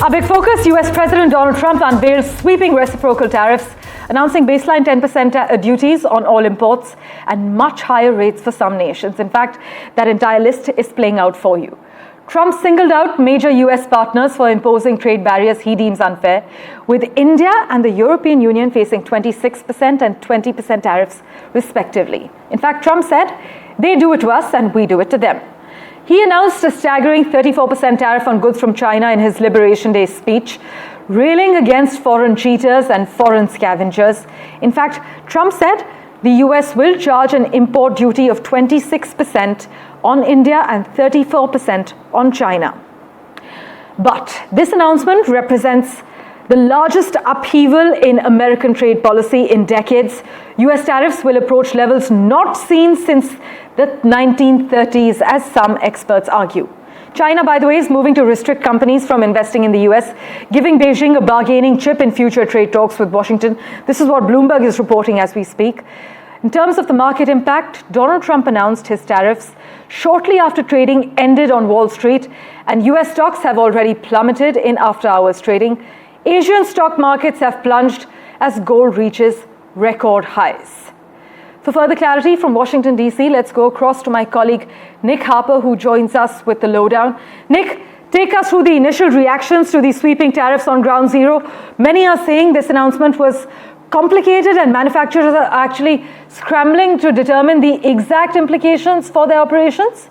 Our big focus, US President Donald Trump unveiled sweeping reciprocal tariffs, announcing baseline 10% duties on all imports and much higher rates for some nations. In fact, that entire list is playing out for you. Trump singled out major US partners for imposing trade barriers he deems unfair, with India and the European Union facing 26% and 20% tariffs respectively. In fact, Trump said, they do it to us and we do it to them. He announced a staggering 34% tariff on goods from China in his Liberation Day speech, railing against foreign cheaters and foreign scavengers. In fact, Trump said the US will charge an import duty of 26% on India and 34% on China. But this announcement represents the largest upheaval in American trade policy in decades. US tariffs will approach levels not seen since the 1930s, as some experts argue. China, by the way, is moving to restrict companies from investing in the US, giving Beijing a bargaining chip in future trade talks with Washington. This is what Bloomberg is reporting as we speak. In terms of the market impact, Donald Trump announced his tariffs shortly after trading ended on Wall Street, and US stocks have already plummeted in after-hours trading. Asian stock markets have plunged as gold reaches record highs. For further clarity from Washington, D.C., let's go across to my colleague Nick Harper, who joins us with the lowdown. Nick, take us through the initial reactions to the sweeping tariffs on Ground Zero. Many are saying this announcement was complicated and manufacturers are actually scrambling to determine the exact implications for their operations.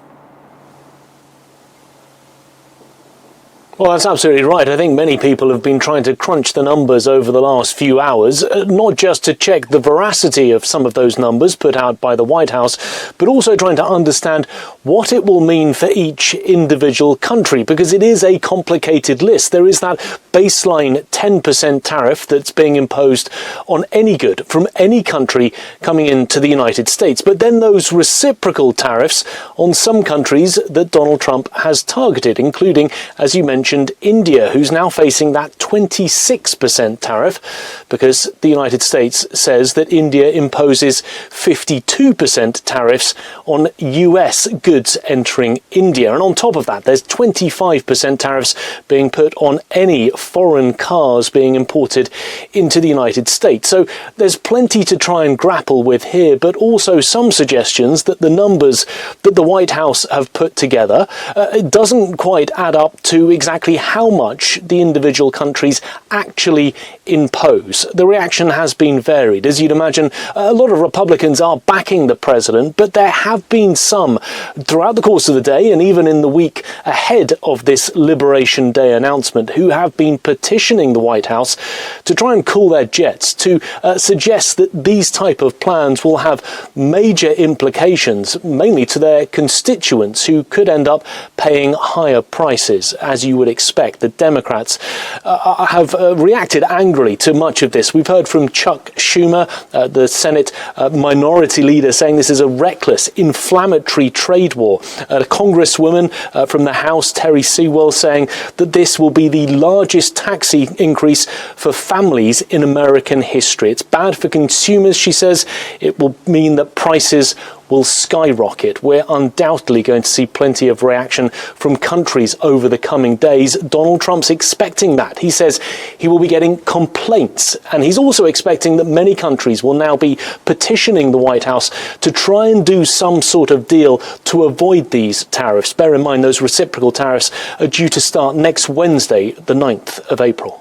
Well, that's absolutely right. I think many people have been trying to crunch the numbers over the last few hours, not just to check the veracity of some of those numbers put out by the White House, but also trying to understand what it will mean for each individual country, because it is a complicated list. There is that baseline 10% tariff that's being imposed on any good from any country coming into the United States. But then those reciprocal tariffs on some countries that Donald Trump has targeted, including, as you mentioned, India, who's now facing that 26% tariff because the United States says that India imposes 52% tariffs on US goods entering India. And on top of that, there's 25% tariffs being put on any foreign cars being imported into the United States. So there's plenty to try and grapple with here, but also some suggestions that the numbers that the White House have put together, it doesn't quite add up to exactly how much the individual countries actually impose. The reaction has been varied. As you'd imagine, a lot of Republicans are backing the president, but there have been some throughout the course of the day and even in the week ahead of this Liberation Day announcement who have been petitioning the White House to try and cool their jets, to suggest that these type of plans will have major implications, mainly to their constituents who could end up paying higher prices, as you would expect. The Democrats have reacted angrily to much of this. We've heard from Chuck Schumer, the Senate minority leader, saying this is a reckless, inflammatory trade war. A congresswoman from the House, Terry Sewell, saying that this will be the largest tax increase for families in American history. It's bad for consumers, she says. It will mean that prices will skyrocket. We're undoubtedly going to see plenty of reaction from countries over the coming days. Donald Trump's expecting that. He says he will be getting complaints, and he's also expecting that many countries will now be petitioning the White House to try and do some sort of deal to avoid these tariffs. Bear in mind, those reciprocal tariffs are due to start next Wednesday, the 9th of April.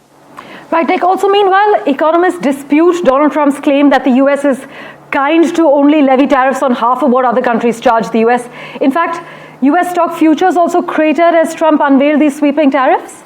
Right, Nick. Also, meanwhile, economists dispute Donald Trump's claim that the US is kind to only levy tariffs on half of what other countries charge the US. In fact, US stock futures also cratered as Trump unveiled these sweeping tariffs.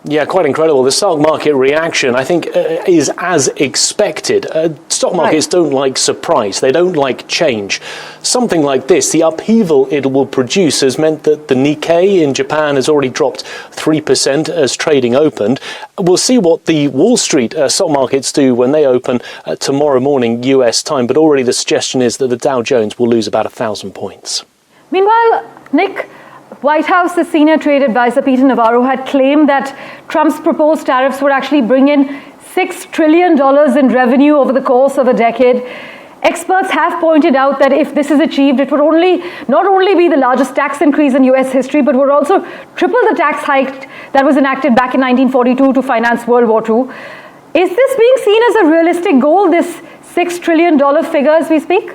Yeah, quite incredible. The stock market reaction, I think, is as expected. Stock markets don't like surprise. They don't like change. Something like this, the upheaval it will produce, has meant that the Nikkei in Japan has already dropped 3% as trading opened. We'll see what the Wall Street stock markets do when they open tomorrow morning US time. But already the suggestion is that the Dow Jones will lose about 1,000 points. Meanwhile, Nick, White House's senior trade advisor Peter Navarro had claimed that Trump's proposed tariffs would actually bring in $6 trillion in revenue over the course of a decade. Experts have pointed out that if this is achieved, it would not only be the largest tax increase in US history, but would also triple the tax hike that was enacted back in 1942 to finance World War II. Is this being seen as a realistic goal, this $6 trillion figure as we speak?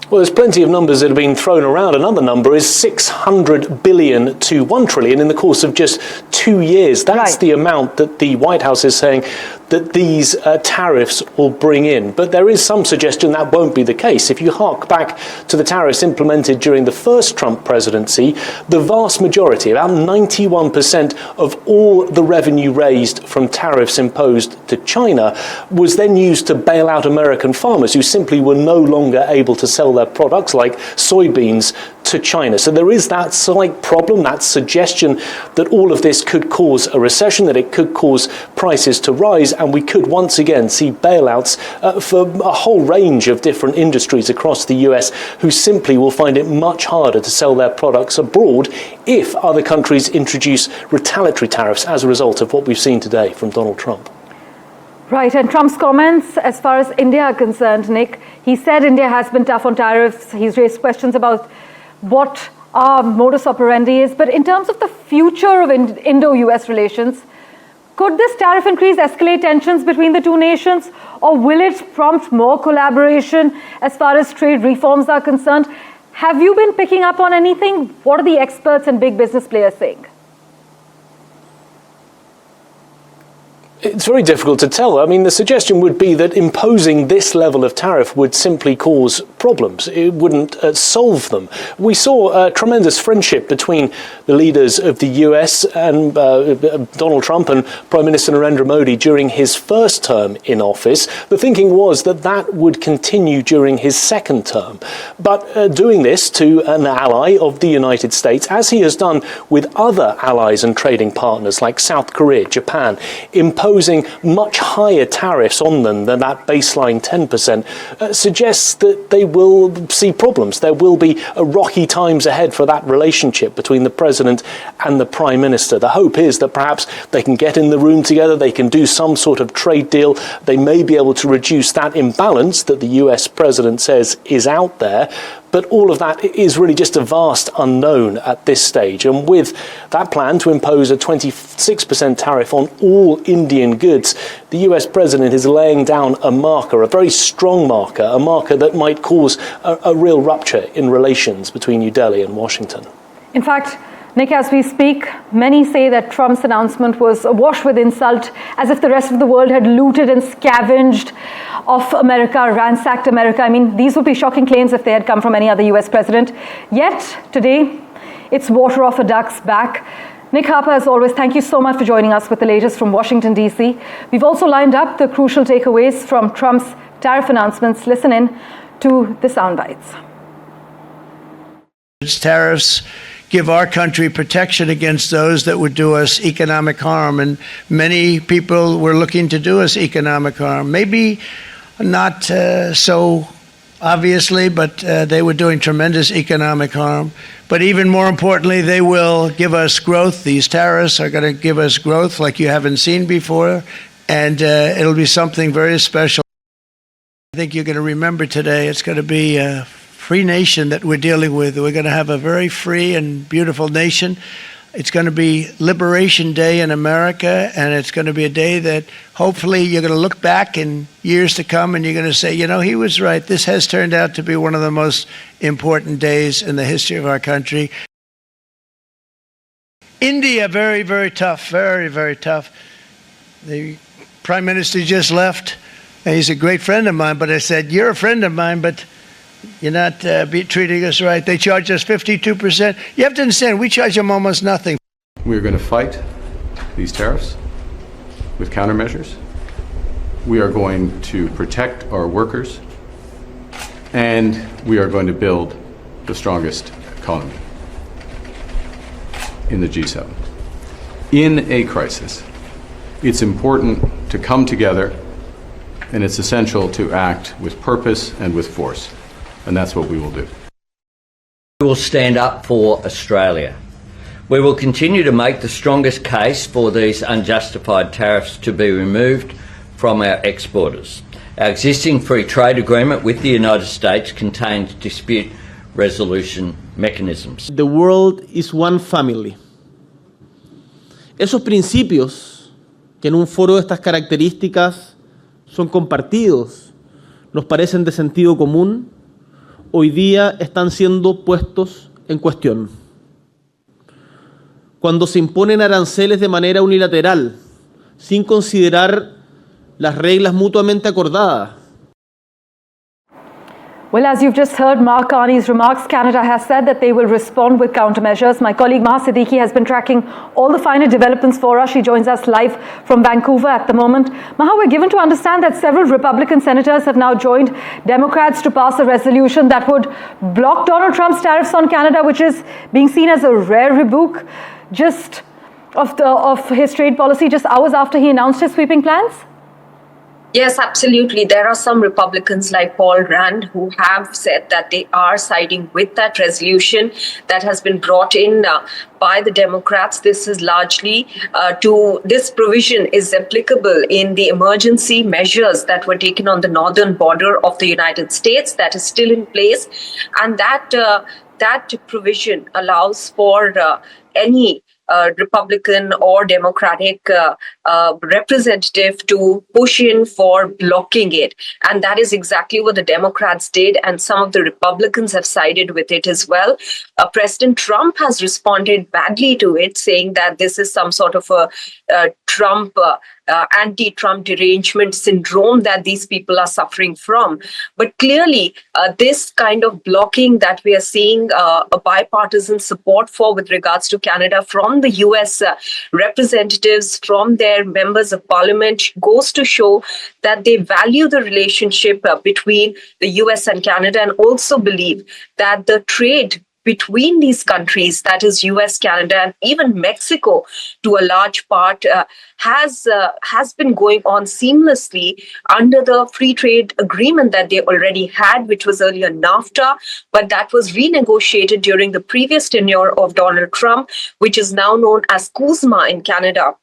Well, there's plenty of numbers that have been thrown around. Another number is 600 billion to 1 trillion in the course of just 2 years. That's right. The amount that the White House is saying that these tariffs will bring in. But there is some suggestion that won't be the case. If you hark back to the tariffs implemented during the first Trump presidency, the vast majority, about 91% of all the revenue raised from tariffs imposed to China was then used to bail out American farmers who simply were no longer able to sell their products like soybeans to China. So there is that slight problem, that suggestion that all of this could cause a recession, that it could cause prices to rise, and we could once again see bailouts for a whole range of different industries across the US who simply will find it much harder to sell their products abroad if other countries introduce retaliatory tariffs as a result of what we've seen today from Donald Trump. Right, and Trump's comments as far as India are concerned, Nick, he said India has been tough on tariffs. He's raised questions about what our modus operandi is. But in terms of the future of Indo-US relations, could this tariff increase escalate tensions between the two nations, or will it prompt more collaboration as far as trade reforms are concerned? Have you been picking up on anything? What are the experts and big business players saying? It's very difficult to tell. I mean, the suggestion would be that imposing this level of tariff would simply cause problems. It wouldn't solve them. We saw a tremendous friendship between the leaders of the US and Donald Trump and Prime Minister Narendra Modi during his first term in office. The thinking was that that would continue during his second term. But doing this to an ally of the United States, as he has done with other allies and trading partners like South Korea, Japan, imposing much higher tariffs on them than that baseline 10% suggests that they will see problems. There will be rocky times ahead for that relationship between the president and the prime minister. The hope is that perhaps they can get in the room together, they can do some sort of trade deal, they may be able to reduce that imbalance that the US president says is out there. But all of that is really just a vast unknown at this stage. And with that plan to impose a 26% tariff on all Indian goods, the US president is laying down a marker, a very strong marker, a marker that might cause a real rupture in relations between New Delhi and Washington. In fact, Nick, as we speak, many say that Trump's announcement was awash with insult, as if the rest of the world had looted and scavenged off America, ransacked America. I mean, these would be shocking claims if they had come from any other US president. Yet, today, it's water off a duck's back. Nick Harper, as always, thank you so much for joining us with the latest from Washington, D.C. We've also lined up the crucial takeaways from Trump's tariff announcements. Listen in to the sound bites. Tariffs give our country protection against those that would do us economic harm. And many people were looking to do us economic harm. Maybe not so obviously, but they were doing tremendous economic harm. But even more importantly, they will give us growth. These tariffs are going to give us growth like you haven't seen before. And it'll be something very special. I think you're going to remember today, it's going to be a free nation that we're dealing with. We're going to have a very free and beautiful nation. It's going to be Liberation Day in America, and it's going to be a day that hopefully you're going to look back in years to come and you're going to say, you know, he was right. This has turned out to be one of the most important days in the history of our country. India, very, very tough, very, very tough. The Prime Minister just left, and he's a great friend of mine, but I said, you're a friend of mine, but you're not treating us right. They charge us 52%. You have to understand, we charge them almost nothing. We're going to fight these tariffs with countermeasures. We are going to protect our workers, and we are going to build the strongest economy in the G7. In a crisis, it's important to come together, and it's essential to act with purpose and with force. And that's what we will do. We will stand up for Australia. We will continue to make the strongest case for these unjustified tariffs to be removed from our exporters. Our existing free trade agreement with the United States contains dispute resolution mechanisms. The world is one family. Esos principios que en un foro de estas características son compartidos, nos parecen de sentido común, hoy día están siendo puestos en cuestión. Cuando se imponen aranceles de manera unilateral, sin considerar las reglas mutuamente acordadas. Well, as you've just heard Mark Carney's remarks, Canada has said that they will respond with countermeasures. My colleague Maha Siddiqui has been tracking all the finer developments for us. She joins us live from Vancouver at the moment. Maha, we're given to understand that several Republican senators have now joined Democrats to pass a resolution that would block Donald Trump's tariffs on Canada, which is being seen as a rare rebuke just of his trade policy just hours after he announced his sweeping plans. Yes, absolutely. There are some Republicans like Paul Rand who have said that they are siding with that resolution that has been brought in by the Democrats. This is largely this provision is applicable in the emergency measures that were taken on the northern border of the United States that is still in place. And that provision allows for any Republican or Democratic representative to push in for blocking it. And that is exactly what the Democrats did. And some of the Republicans have sided with it as well. President Trump has responded badly to it, saying that this is some sort of a Trump anti-Trump derangement syndrome that these people are suffering from. But clearly, this kind of blocking that we are seeing a bipartisan support for with regards to Canada from the US representatives, from their members of parliament, goes to show that they value the relationship between the US and Canada, and also believe that the trade between these countries, that is US, Canada, and even Mexico, to a large part, has been going on seamlessly under the free trade agreement that they already had, which was earlier NAFTA, but that was renegotiated during the previous tenure of Donald Trump, which is now known as CUSMA in Canada.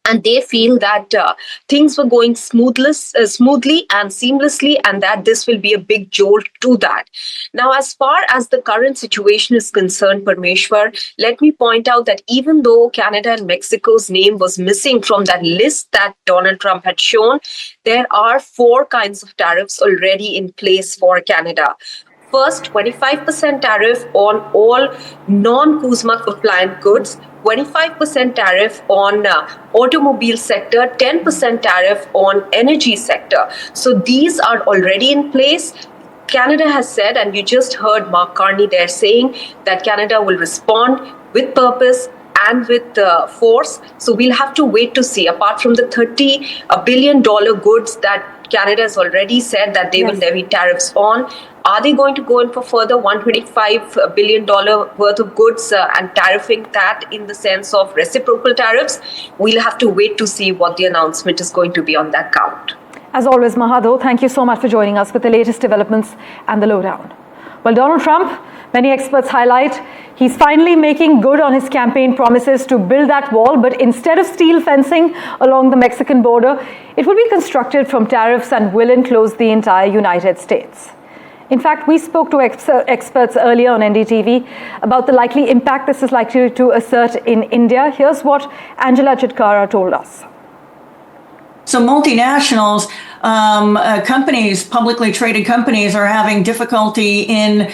And they feel that things were going smoothly and seamlessly, and that this will be a big jolt to that. Now, as far as the current situation is concerned, Parmeshwar, let me point out that even though Canada and Mexico's name was missing from that list that Donald Trump had shown, there are 4 kinds of tariffs already in place for Canada. First, 25% tariff on all non-CUSMA compliant goods, 25% tariff on automobile sector, 10% tariff on energy sector. So these are already in place. Canada has said, and you just heard Mark Carney there saying that Canada will respond with purpose and with force. So we'll have to wait to see. Apart from the $30 billion goods that Canada has already said that they will levy tariffs on, are they going to go in for further $125 billion worth of goods and tariffing that in the sense of reciprocal tariffs? We'll have to wait to see what the announcement is going to be on that count. As always, Mahado, thank you so much for joining us with the latest developments and the lowdown. Well, Donald Trump, many experts highlight, he's finally making good on his campaign promises to build that wall, but instead of steel fencing along the Mexican border, it will be constructed from tariffs and will enclose the entire United States. In fact, we spoke to experts earlier on NDTV about the likely impact this is likely to assert in India. Here's what Angela Chitkara told us. So multinationals, companies, publicly traded companies, are having difficulty in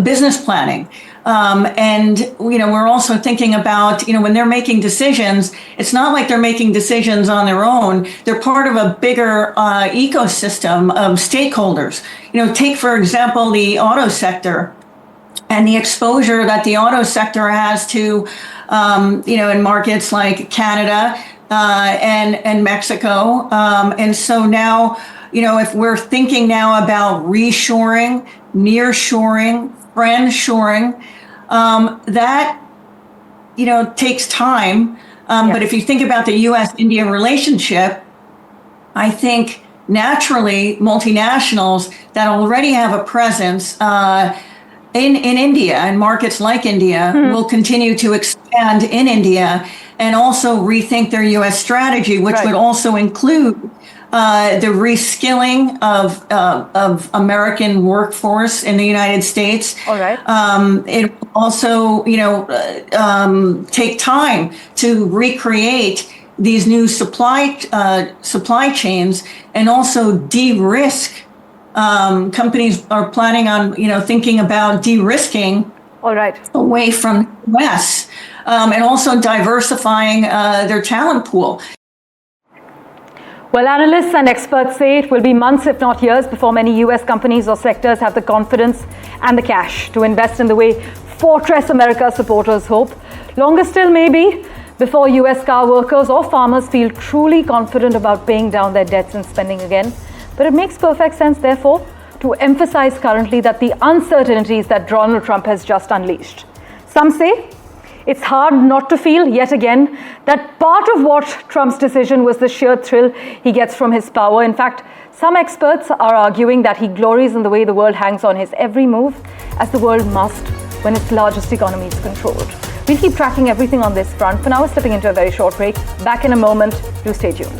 business planning. And, we're also thinking about, when they're making decisions, it's not like they're making decisions on their own. They're part of a bigger ecosystem of stakeholders. Take, for example, the auto sector and the exposure that the auto sector has to, in markets like Canada and Mexico. And so now, if we're thinking now about reshoring, nearshoring, friendshoring, that, takes time. But if you think about the U.S.-India relationship, I think naturally multinationals that already have a presence in India, and markets like India will continue to expand in India and also rethink their U.S. strategy, which would also include the reskilling of American workforce in the United States. All right. It also, take time to recreate these new supply chains and also de-risk. Companies are planning on, thinking about de-risking All right. away from the U.S. And also diversifying their talent pool. Well, analysts and experts say it will be months, if not years, before many US companies or sectors have the confidence and the cash to invest in the way Fortress America supporters hope. Longer still, maybe, before US car workers or farmers feel truly confident about paying down their debts and spending again. But it makes perfect sense, therefore, to emphasize currently that the uncertainties that Donald Trump has just unleashed. Some say it's hard not to feel, yet again, that part of what Trump's decision was the sheer thrill he gets from his power. In fact, some experts are arguing that he glories in the way the world hangs on his every move, as the world must when its largest economy is controlled. We'll keep tracking everything on this front. For now, we're slipping into a very short break. Back in a moment. Do stay tuned.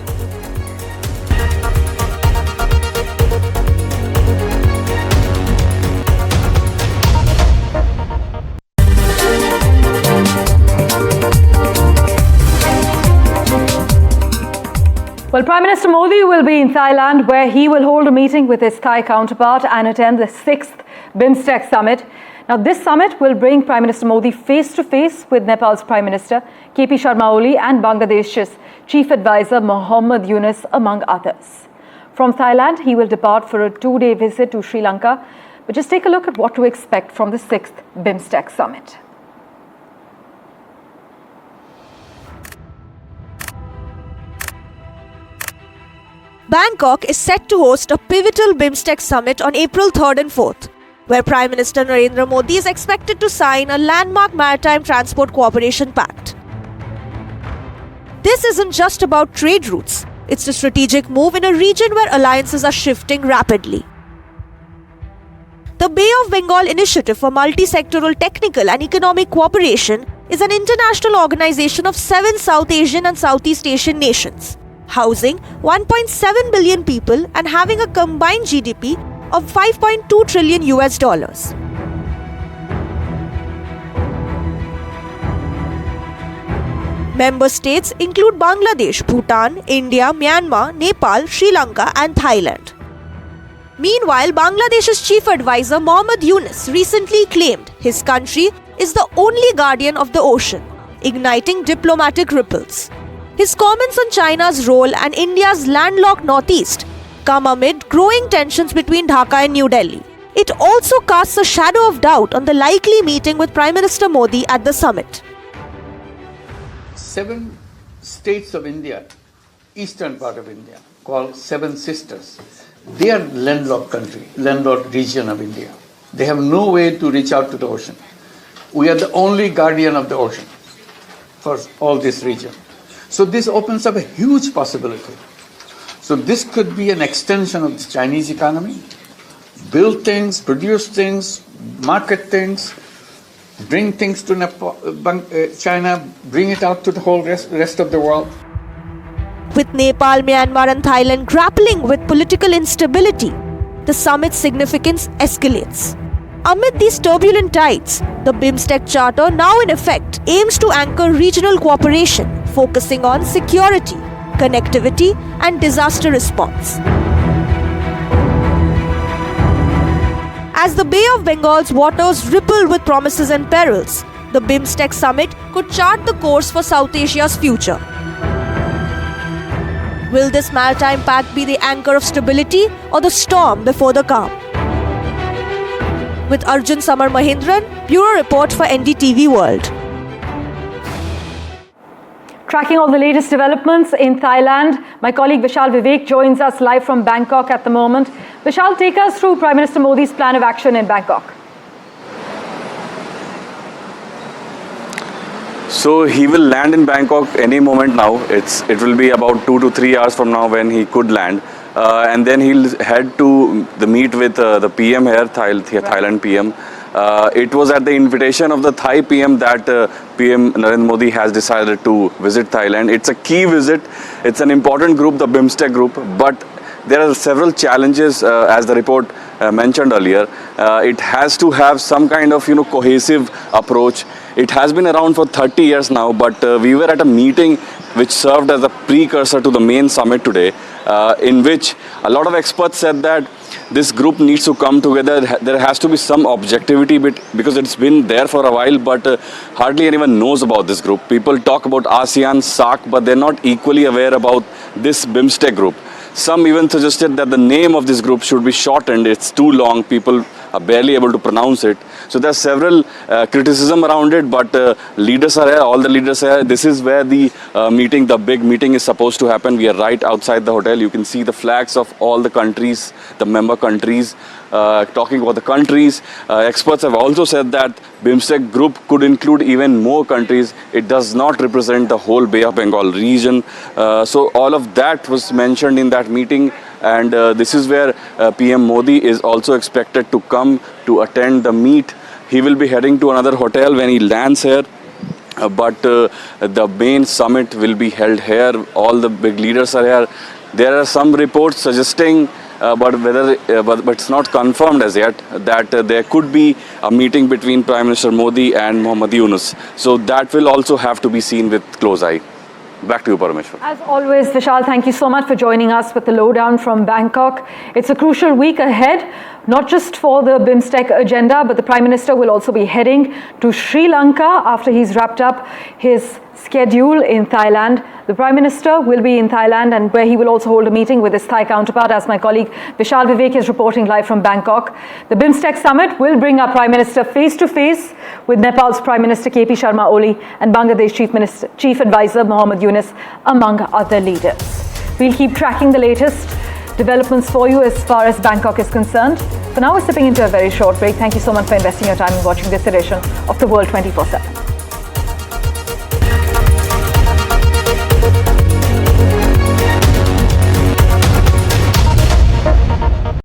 Well, Prime Minister Modi will be in Thailand, where he will hold a meeting with his Thai counterpart and attend the 6th BIMSTEC Summit. Now, this summit will bring Prime Minister Modi face-to-face with Nepal's Prime Minister, KP Sharma Oli, and Bangladesh's Chief Advisor, Mohammad Yunus, among others. From Thailand, he will depart for a 2-day visit to Sri Lanka. But just take a look at what to expect from the 6th BIMSTEC Summit. Bangkok is set to host a pivotal BIMSTEC summit on April 3rd and 4th, where Prime Minister Narendra Modi is expected to sign a landmark maritime transport cooperation pact. This isn't just about trade routes, it's a strategic move in a region where alliances are shifting rapidly. The Bay of Bengal Initiative for Multi-Sectoral Technical and Economic Cooperation is an international organization of 7 South Asian and Southeast Asian nations, housing 1.7 billion people and having a combined GDP of $5.2 trillion. Member states include Bangladesh, Bhutan, India, Myanmar, Nepal, Sri Lanka and Thailand. Meanwhile, Bangladesh's chief advisor Mohammad Yunus recently claimed his country is the only guardian of the ocean, igniting diplomatic ripples. His comments on China's role and India's landlocked northeast come amid growing tensions between Dhaka and New Delhi. It also casts a shadow of doubt on the likely meeting with Prime Minister Modi at the summit. 7 states of India, eastern part of India, called 7 Sisters. They are landlocked country, landlocked region of India. They have no way to reach out to the ocean. We are the only guardian of the ocean for all this region. So this opens up a huge possibility. So this could be an extension of the Chinese economy. Build things, produce things, market things, bring things to China, bring it out to the whole rest of the world. With Nepal, Myanmar and Thailand grappling with political instability, the summit's significance escalates. Amid these turbulent tides, the BIMSTEC Charter, now in effect, aims to anchor regional cooperation, focusing on security, connectivity and disaster response. As the Bay of Bengal's waters ripple with promises and perils, the BIMSTEC Summit could chart the course for South Asia's future. Will this maritime pact be the anchor of stability or the storm before the calm? With Arjun Samar Mahindran, Bureau Report for NDTV World. Tracking all the latest developments in Thailand, my colleague Vishal Vivek joins us live from Bangkok at the moment. Vishal, take us through Prime Minister Modi's plan of action in Bangkok. So he will land in Bangkok any moment now. It will be about 2 to 3 hours from now when he could land. And then he'll head to the meet with the PM here, Thailand PM. It was at the invitation of the Thai PM that PM Narendra Modi has decided to visit Thailand. It's a key visit. It's an important group, the BIMSTEC group, but there are several challenges, as the report mentioned earlier. It has to have some kind of cohesive approach. It has been around for 30 years now, but we were at a meeting which served as a precursor to the main summit today, in which a lot of experts said that this group needs to come together. There has to be some objectivity because it's been there for a while, but hardly anyone knows about this group. People talk about ASEAN, SAARC, but they're not equally aware about this BIMSTEC group. Some even suggested that the name of this group should be shortened. It's too long. People are barely able to pronounce it. So there are several criticism around it, but leaders are here, all the leaders are here. This is where the the big meeting is supposed to happen. We are right outside the hotel. You can see the flags of all the countries, the member countries, talking about the countries. Experts have also said that BIMSTEC group could include even more countries. It does not represent the whole Bay of Bengal region. So all of that was mentioned in that meeting. And this is where PM Modi is also expected to come to attend the meet. He will be heading to another hotel when he lands here. But the main summit will be held here. All the big leaders are here. There are some reports suggesting, but it's not confirmed as yet, that there could be a meeting between Prime Minister Modi and Mohammad Yunus. So that will also have to be seen with close eye. Back to you, Parmeshwar. As always, Vishal, thank you so much for joining us with the lowdown from Bangkok. It's a crucial week ahead, not just for the BIMSTEC agenda, but the Prime Minister will also be heading to Sri Lanka after he's wrapped up his schedule in Thailand. The Prime Minister will be in Thailand, and where he will also hold a meeting with his Thai counterpart, as my colleague Vishal Vivek is reporting live from Bangkok. The BIMSTEC Summit will bring our Prime Minister face-to-face with Nepal's Prime Minister KP Sharma Oli and Bangladesh Chief Advisor Mohammad Yunus, among other leaders. We'll keep tracking the latest developments for you as far as Bangkok is concerned. For now, we're stepping into a very short break. Thank you so much for investing your time in watching this edition of The World 24/7.